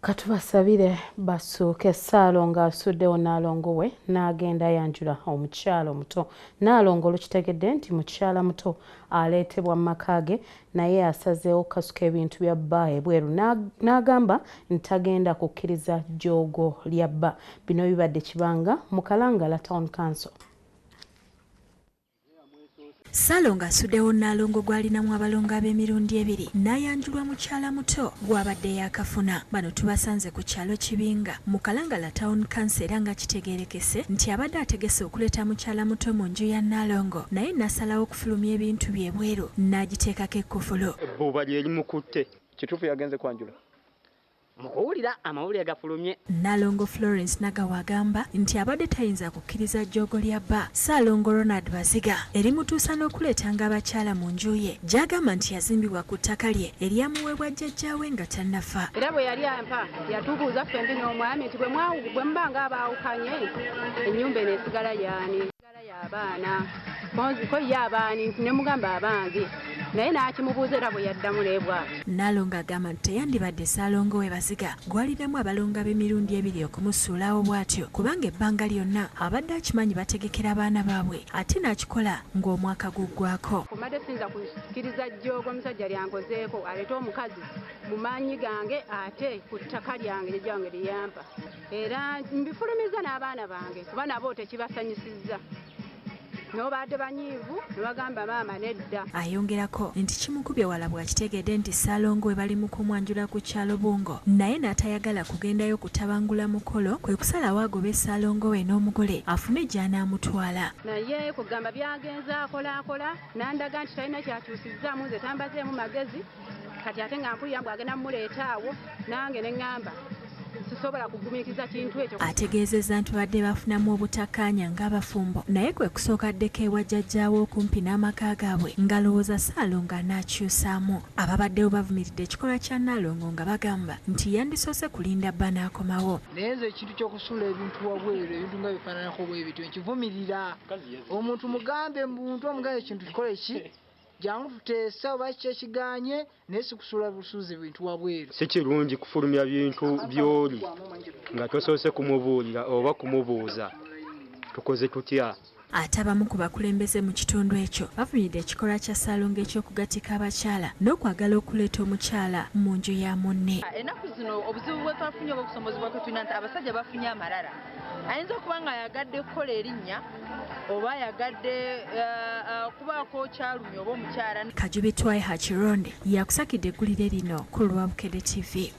Katubasabire basuuke Ssaalongo asuddewo Nnaalongo we n'agenda yanjula omukyala omuto. Nnaalongo lukitegedde nti mukyala muto aleetebwa mu maka ge naye asazeewo kasuka ebintu bya bba ebweru n'agamba nti tagenda kukkiriza jjoogo lya bba. Bino bibadde Kibanga mu Kalangala Town Council. Ssaalongo asuddewo Nnaalongo gw'alinamu abalongo ab'emirundi ebiri n'ayanjulwa mukyala muto gw'abadde yaakafuna. Bano tubasanze ku kyalo Kibinga mu Kalangala Town Council era nga kitegeerekese nti abadde ategese okuleeta mukyala muto mu nju ya Nnaalongo naye n'asalawo okufulumya ebintu bye bweru n'agiteekako ekkofulo. Ebbuuba lye limukutte. Kituufu yagenze kwanjula. Mukuwulira amawulire gafulumye. Nnaalongo Florence Nagawa agamba nti abadde tayinza kukkiriza jjoogo lya bba. Ssaalongo Ronald Baziga erimutuusa n'okuleetanga abakyala mu nju ye gy'agamba nti yazimbibwa ku ttaka lye eryamuweebwa jjajjaawe nga tannafa. Era bwe yali ampa yatubuuza ffembi n'omwami nti bwe mba nga abaawukanye ennyumba eno esigala yaani esigala y'abaana ko ye abaani ne mugamba abange naye n'akimubuuza era bwe yaddamu n'ebwabwe. Nnaalongo agamba nti teyandibadde Ssaalongo we Baziga gw'alinamu abalongo ab'emirundi ebiri okumusuulawo bw'atyo kubanga ebbanga lyonna abadde akimanyi bategekera abaana baabwe ate n'akikola ng'omwaka guggwako. Kumadde siyinza kukkiriza jjoogo omusajja lyankozeeko aleete omukazi mu maanyi gange ate ku ttaka lyange lyange liyampa era mbifulumiza n'abaana bange kuba nabo tekibasanyusizza. Nobadde banyiivu ne bagamba maama nedda. Ayongerako nti kimukubye wala bw'akitegedde nti Ssaalongo we bali mu kumwanjula ku kyalo Bungo naye n'atayagala kugendayo kutabangula mukolo kwe kusalawo agobe Ssaalongo we n'omugole afune gy'anaamutwala. Naye kugamba byagenze akola n'andaga nti talina kyakyusizzaamu nze tambazeemu magezi kati ate nga mpulira mbw agenda mmuleeta awo nange ne ŋŋamba sisobola kugumiikiza kintu ekyo. Ategeezezza nti badde bafunamu obutakkaanya ng'abafumbo naye kwe kusooka ddeko ewa jjajjaawe okumpi n'amaka gaabwe ng'alowooza Ssaalongo anaakyusaamu. Ababaddewo bavumiridde ekikolwa kya Nnaalongo nga bagamba nti yandisoose kulinda bba n'akomawo. Naye nze ekintu ky'okusuula ebintu wabweru ebintu nga bifaananako bwe bityo nkivumirira. Omuntu mugambe muntu omugambe ekintu kikole ki jangu tuteesa oba kiki ekiganye naye si kusuula busuuzi bintu wabweru. Si kirungi kufulumya bintu by'oli nga tosoose kumubuulira oba kumubuuza tukoze tutya. Ate abamu ku bakulembeze mu kitundu ekyo bavumiridde ekikolwa kya Ssaalongo eky'okugatika abakyala n'okwagala okuleeta omukyala mu nju ya munne. Ennaku zino obuzibu bwe twafunye obw'okusomozebwa kwe tulina nti abasajja bafunye amalala. Ayinza okuba nga yagadde kukola erinnya oba yagadde kubaako kyalumya oba omukyala. Kajubitwaye Hakironde yakusakidde eggulire lino ku lwa Bukedde TV.